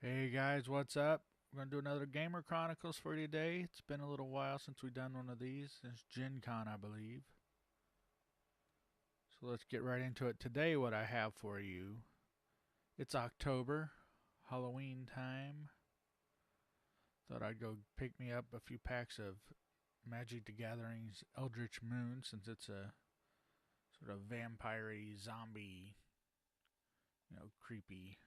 Hey guys, what's up? We're gonna do another Gamer Chronicles for you today. It's been a little while since we've done one of these. It's Gen Con, I believe. So let's get right into it. Today, what I have for you, it's October, Halloween time. Thought I'd go pick me up a few packs of Magic the Gathering's Eldritch Moon, since it's a sort of vampire-y, zombie, creepy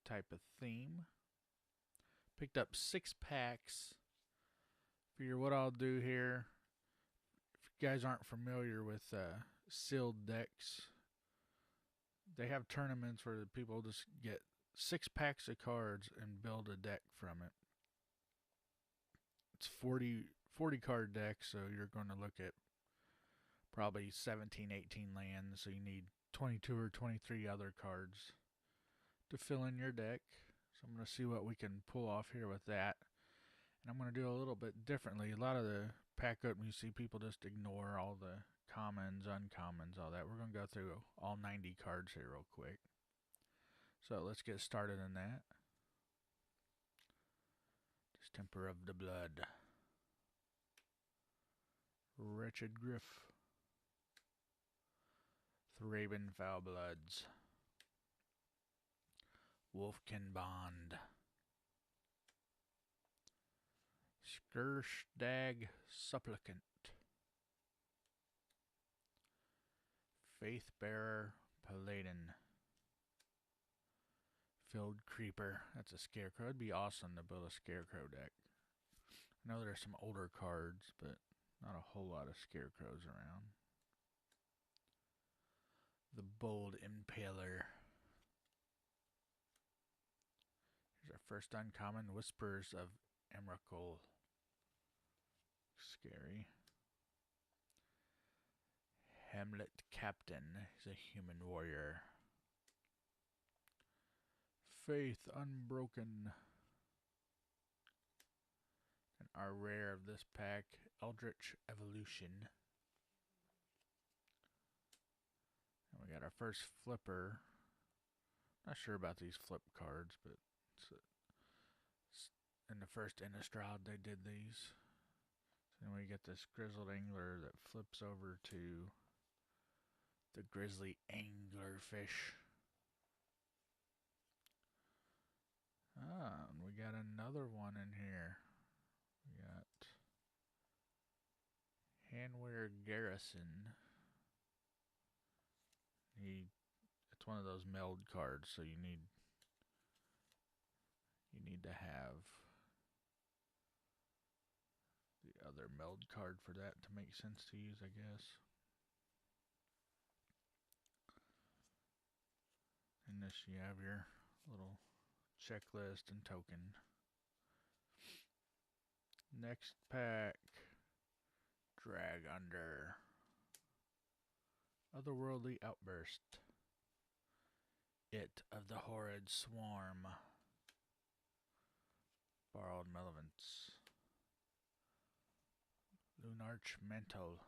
type of theme. Picked up 6 packs. Figure what I'll do here. If you guys aren't familiar with sealed decks, they have tournaments where people just get 6 packs of cards and build a deck from it. It's 40 card deck, so you're going to look at probably 17, 18 lands, so you need 22 or 23 other cards to fill in your deck. So I'm going to see what we can pull off here with that. And I'm going to do a little bit differently. A lot of the pack opening, you see people just ignore all the commons, uncommons, all that. We're going to go through all 90 cards here real quick. So let's get started in that. Distemper of the Blood. Wretched Griff. Thraben Foulbloods. Wolfkin Bond. Skurstag Supplicant. Faithbearer Paladin. Filled Creeper. That's a Scarecrow. It'd be awesome to build a Scarecrow deck. I know there's some older cards, but not a whole lot of Scarecrows around. The Bold Impaler. Here's our first uncommon, Whispers of Emrakul. Scary. Hamlet Captain. He's a human warrior. Faith Unbroken. And our rare of this pack, Eldritch Evolution. And we got our first flipper. Not sure about these flip cards, but it's in the first Innistrad they did these. So then we get this Grizzled Angler that flips over to the Grizzly Anglerfish. Ah, and we got another one in here. We got Hanweir Garrison. It's one of those meld cards, so you need to have the other meld card for that to make sense to use, I guess. In this you have your little checklist and token. Next pack, Drag Under. Otherworldly Outburst. It of the Horrid Swarm. Borrowed Malevolence. Lunarch Mantle.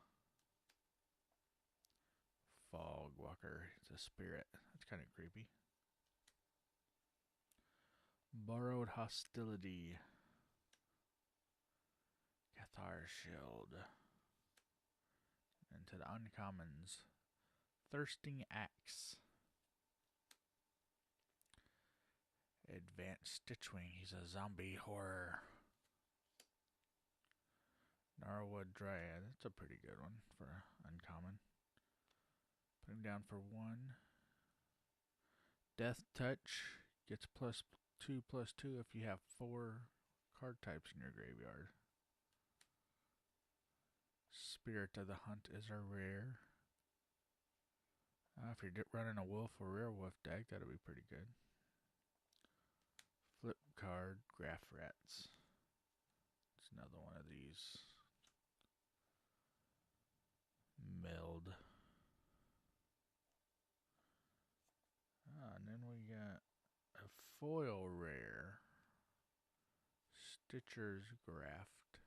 Fog Walker. It's a spirit. That's kind of creepy. Borrowed Hostility. Cathar Shield. And to the uncommons, Thirsting Axe. Advanced Stitchwing. He's a zombie horror. Gnarlwood Dryad. That's a pretty good one for uncommon. Put him down for 1. Death Touch gets +2/+2 if you have 4 card types in your graveyard. Spirit of the Hunt is a rare. If you're running a wolf or werewolf deck, that'll be pretty good. Flip card, Graph Rats. It's another one of these. Meld. And then we got a foil rare. Stitcher's Graft.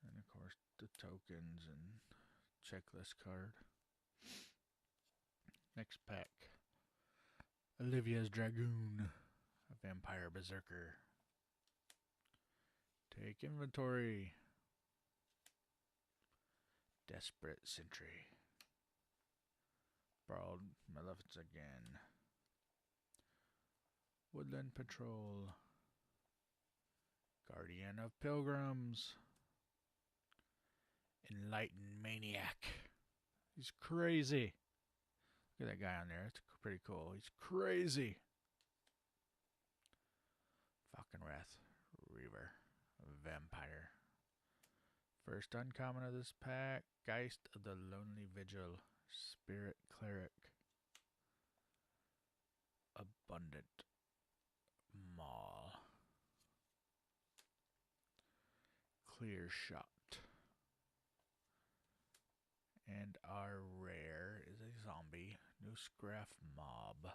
And of course the tokens and checklist card. Next pack. Olivia's Dragoon. A Vampire Berserker. Take inventory. Desperate Sentry. Borrowed Maleficence again. Woodland Patrol. Guardian of Pilgrims. Enlightened Maniac. He's crazy. Look at that guy on there. It's pretty cool. He's crazy. Falconwrath. Reaver. Vampire. First uncommon of this pack. Geist of the Lonely Vigil. Spirit Cleric. Abundant Maul. Clear Shot. And our rare is a zombie. Newsgraph Mob.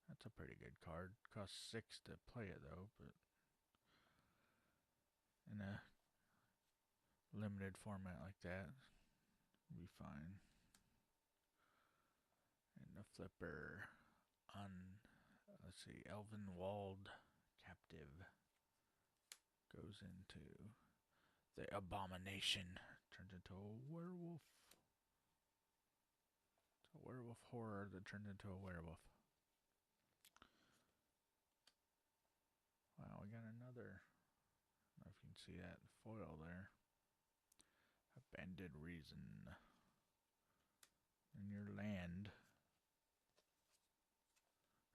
That's a pretty good card. Costs 6 to play it though, but in a limited format like that, it'll be fine. And the flipper on, let's see, Elven Walled Captive goes into the Abomination. Turns into a werewolf. It's a werewolf horror that turns into a werewolf. Wow, we got another. I don't know if you can see that foil there. Abandoned Reason. In your land.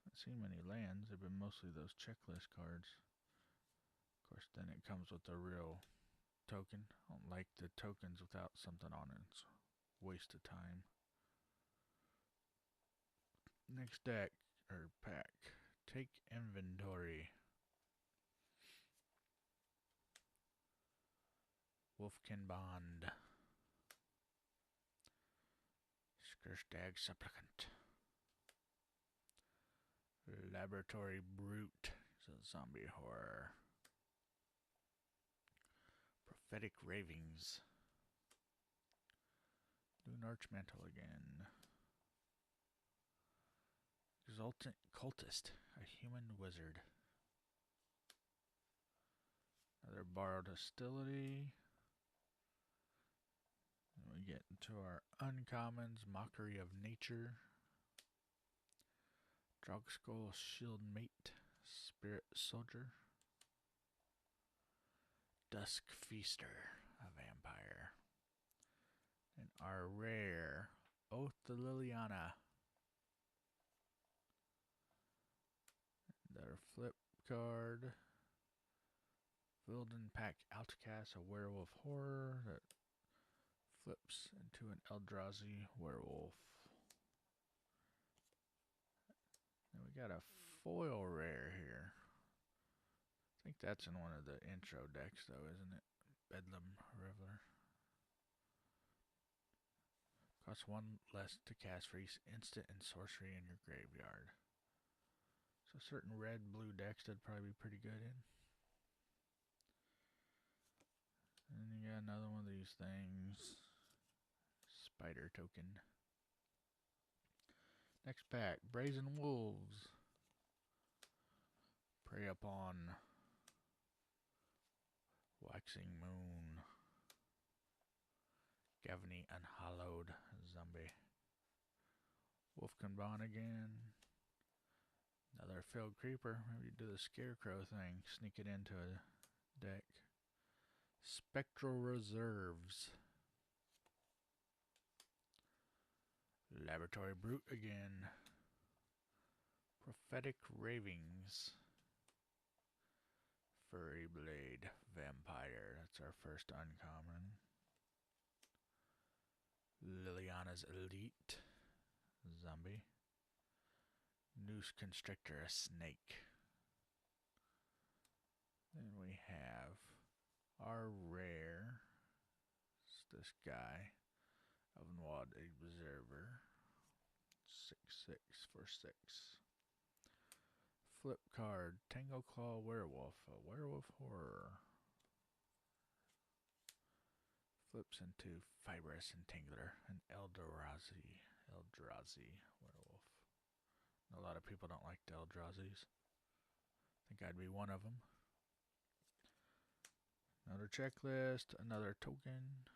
I haven't seen many lands. They've been mostly those checklist cards. Of course, then it comes with the real token. I don't like the tokens without something on it. It's a waste of time. Next deck, or pack. Take inventory. Wolfkin Bond. Skurstag Supplicant. Laboratory Brute. It's a zombie horror. Prophetic Ravings. Moon Archmantle again. Exultant Cultist. A human wizard. Another Borrowed Hostility. And we get into our uncommons. Mockery of Nature. Drogskull Shield Mate. Spirit Soldier. Dusk Feaster, a vampire. And our rare, Oath to Liliana. And our flip card, Wilden Pack Outcast, a werewolf horror that flips into an Eldrazi werewolf. And we got a foil rare here. I think that's in one of the intro decks, though, isn't it? Bedlam Reveler. Costs 1 less to cast for each instant and sorcery in your graveyard. So certain red-blue decks that'd probably be pretty good in. And you got another one of these things. Spider token. Next pack, Brazen Wolves. Prey upon Waxing Moon. Gavany Unhallowed Zombie. Wolfkin Bond again. Another Field Creeper. Maybe do the Scarecrow thing. Sneak it into a deck. Spectral Reserves. Laboratory Brute again. Prophetic Ravings. Furry Blade Vampire. That's our first uncommon. Liliana's Elite Zombie. Noose Constrictor, a snake. Then we have our rare. It's this guy. Elvenwald Observer. 6/6 for 6. Flip card. Tango Claw Werewolf. A werewolf horror. Flips into Fibrous Entangler. An Eldrazi Eldrazi werewolf. A lot of people don't like the Eldrazi's. I think I'd be one of them. Another checklist, another token.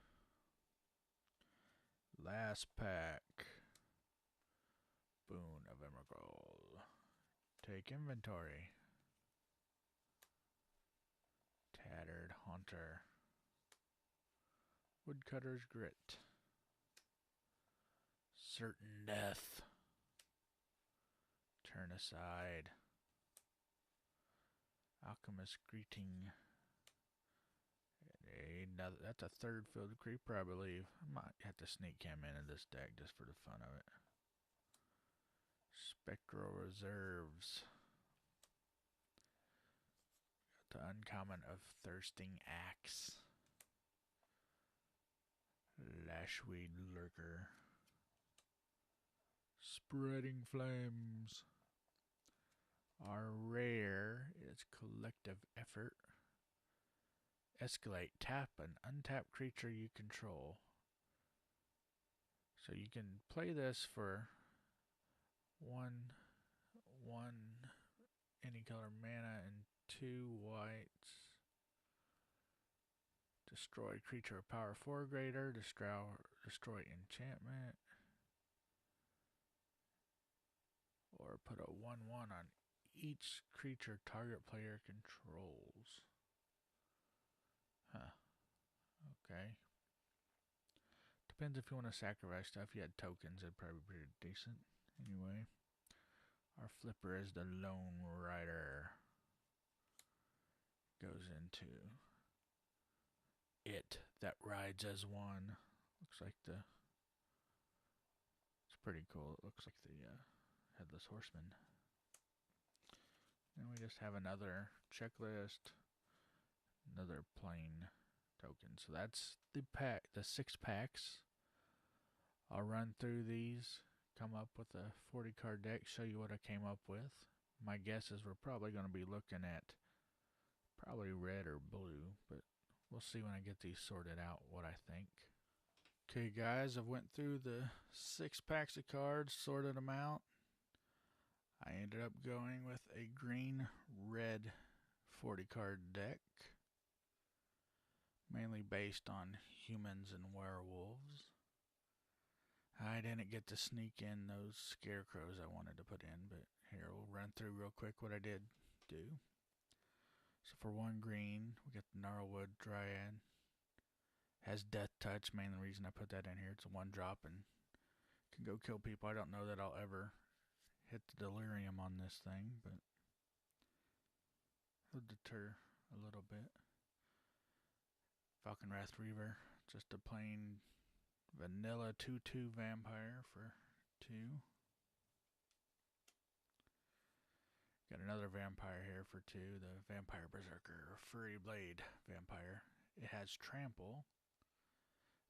Last pack. Boon of Emrakul. Take inventory. Tattered Haunter. Woodcutter's Grit. Certain Death. Turn Aside. Alchemist Greeting. That's a third field creeper, I believe. I might have to sneak him into this deck just for the fun of it. Spectral Reserves. Got the uncommon of Thirsting Axe. Lashweed Lurker. Spreading Flames. Our rare is Collective Effort. Escalate. Tap an untapped creature you control. So you can play this for one any color mana and 2 whites. Destroy creature of power 4 greater. Destroy enchantment. Or put a 1/1 on each creature target player controls. Huh. Okay. Depends if you want to sacrifice stuff. If you had tokens, it'd probably be pretty decent. Anyway. Our flipper is the Lone Rider. Goes into it that rides as one. Looks like the... It's pretty cool. It looks like the Headless Horseman. Then we just have another checklist. Another plain token. So that's the pack, the 6 packs. I'll run through these, come up with a 40 card deck, show you what I came up with. My guess is we're probably going to be looking at probably red or blue, but we'll see when I get these sorted out what I think. Okay guys, I've went through the 6 packs of cards, sorted them out. I ended up going with a green-red 40 card deck. Mainly based on humans and werewolves. I didn't get to sneak in those scarecrows I wanted to put in, but here we'll run through real quick what I did do. So for 1 green, we got the Gnarlwood Dryad. Has Death Touch, main reason I put that in here. It's a 1-drop and can go kill people. I don't know that I'll ever hit the delirium on this thing, but it'll deter a little bit. Falconwrath Reaver, just a plain vanilla 2/2 vampire for 2. Got another vampire here for 2, the Vampire Berserker, Furry Blade Vampire. It has Trample.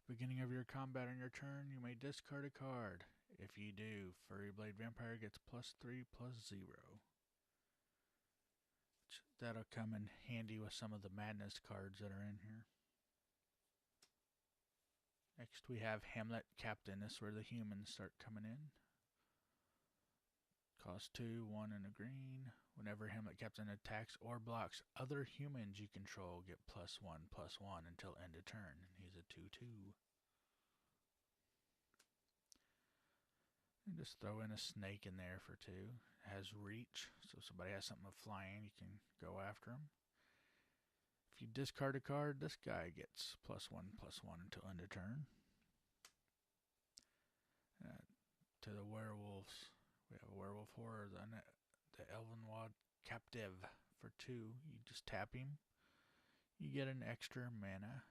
Beginning of your combat on your turn, you may discard a card. If you do, Furry Blade Vampire gets +3/+0. That'll come in handy with some of the Madness cards that are in here. Next we have Hamlet Captain. This is where the humans start coming in. Cost 2, 1 and a green. Whenever Hamlet Captain attacks or blocks other humans you control, get +1/+1 until end of turn. And he's a 2/2. And just throw in a snake in there for 2. It has reach, so if somebody has something with flying, you can go after them. If you discard a card, this guy gets +1/+1 until end of turn. To the werewolves, we have a werewolf horror, the Elvenwald Captive for 2. You just tap him. You get an extra mana.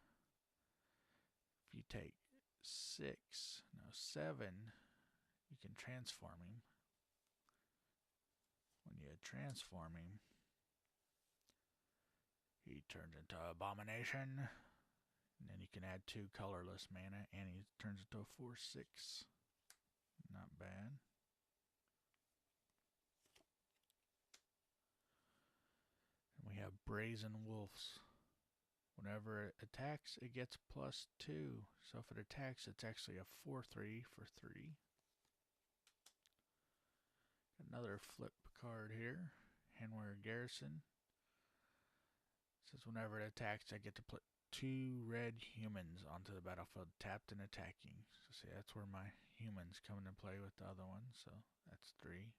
If you take 7, you can transform him. When you transform him, he turns into Abomination. And then you can add 2 colorless mana, and he turns into a 4/6. Not bad. And we have Brazen Wolves. Whenever it attacks, it gets +2. So if it attacks, it's actually a 4/3 for 3. Another flip card here. Handwear Garrison. Says whenever it attacks, I get to put 2 red humans onto the battlefield, tapped and attacking. So see, that's where my humans come into play with the other one. So that's 3.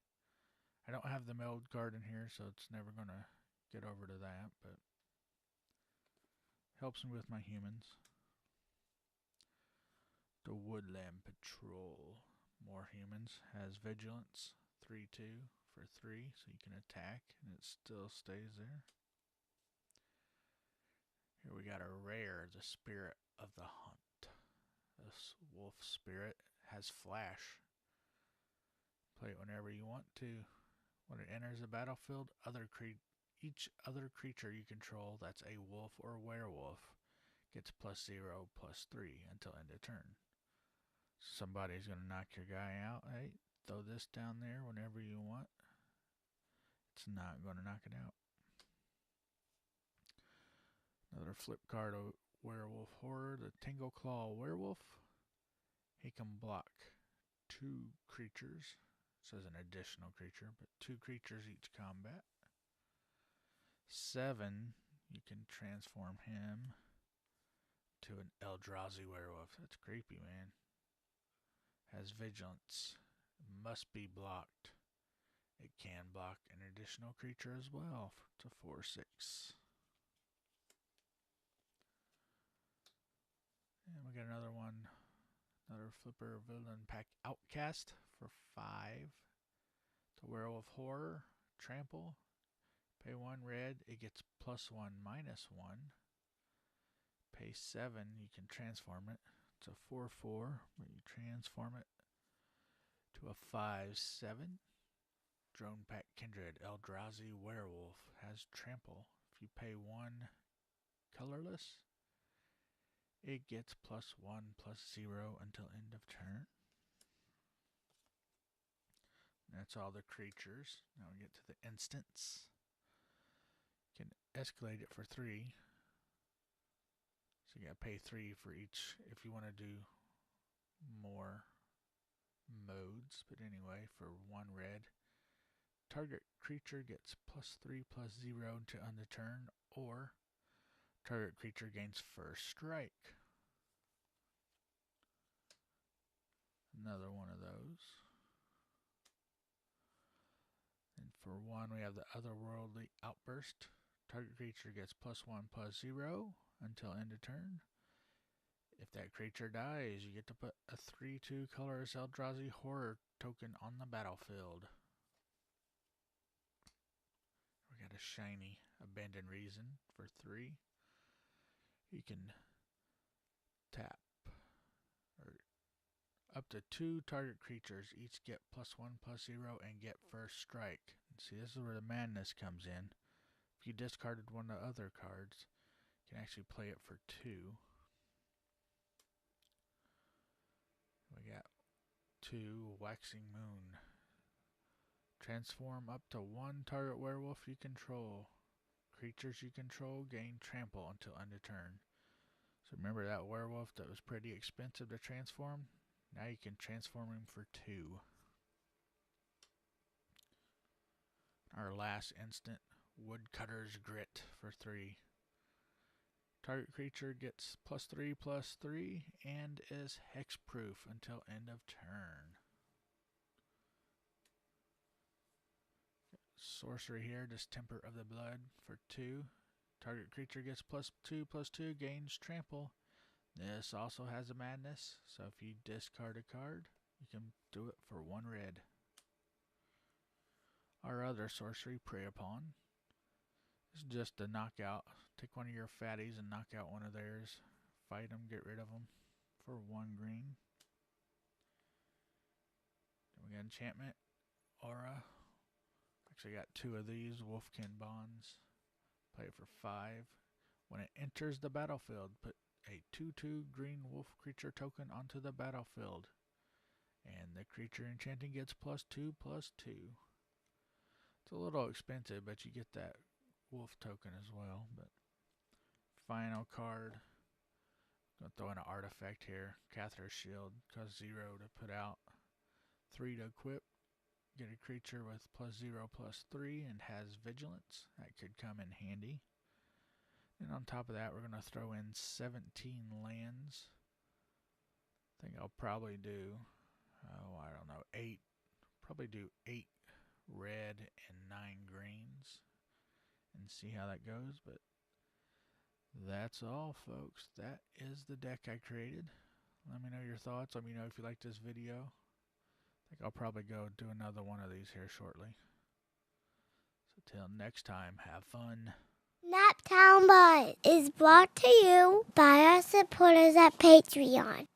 I don't have the meld card in here, so it's never going to get over to that, but helps me with my humans. The Woodland Patrol. More humans. Has Vigilance. 3/2 for 3, so you can attack, and it still stays there. Here we got a rare, the Spirit of the Hunt. This wolf spirit has flash. Play it whenever you want to. When it enters the battlefield, each other creature you control that's a wolf or werewolf gets +0/+3 until end of turn. Somebody's going to knock your guy out. Hey, throw this down there whenever you want. It's not going to knock it out. Another flip card of Werewolf Horror, the Tingle Claw Werewolf. He can block 2 creatures. It says an additional creature, but 2 creatures each combat. 7, you can transform him to an Eldrazi Werewolf. That's creepy, man. Has Vigilance. Must be blocked. It can block an additional creature as well to 4/6. And we got another one. Another Flipper Villain Pack Outcast for 5. The Werewolf Horror. Trample. Pay 1 red. It gets +1/-1. Pay 7. You can transform it. It's a 4/4. But you transform it to a 5/7. Drone Pack Kindred Eldrazi Werewolf has Trample. If you pay 1 colorless, it gets +1/+0 until end of turn. And that's all the creatures. Now we get to the instants. You can escalate it for 3. So you gotta pay 3 for each if you want to do more modes. But anyway, for 1 red, target creature gets +3/+0 to end the turn, or target creature gains first strike. Another one of those. And for 1, we have the Otherworldly Outburst. Target creature gets +1/+0 until end of turn. If that creature dies, you get to put a 3/2 colorless Eldrazi Horror token on the battlefield. We got a shiny Abandoned Reason for 3. You can tap or up to 2 target creatures each get +1/+0 and get first strike. And see, this is where the madness comes in. If you discarded one of the other cards, you can actually play it for 2. We got 2 Waxing Moon. Transform up to 1 target werewolf you control. Creatures you control gain trample until end of turn. So remember that werewolf that was pretty expensive to transform? Now you can transform him for 2. Our last instant, Woodcutter's Grit for 3. Target creature gets +3/+3 and is hexproof until end of turn. Sorcery here, Distemper of the Blood for 2. Target creature gets +2/+2, gains trample. This also has a madness, so if you discard a card, you can do it for 1 red. Our other sorcery, Prey Upon, is just a knockout. Take one of your fatties and knock out one of theirs. Fight them, get rid of them for 1 green. Then we got enchantment, Aura. Actually got 2 of these, Wolfkin Bonds. Play it for 5. When it enters the battlefield, put a 2/2 green wolf creature token onto the battlefield. And the creature enchanting gets +2/+2. It's a little expensive, but you get that wolf token as well. But final card. I'm going to throw in an artifact here. Cathar's Shield. Costs 0 to put out. 3 to equip. get a creature with +0/+3 and has vigilance. That could come in handy. And on top of that, we're going to throw in 17 lands. I think I'll probably do, I don't know, 8. Probably do 8 red and 9 greens and see how that goes. But that's all, folks. That is the deck I created. Let me know your thoughts. Let me know if you liked this video. I think I'll probably go do another one of these here shortly. So till next time, have fun. Naptown Bud is brought to you by our supporters at Patreon.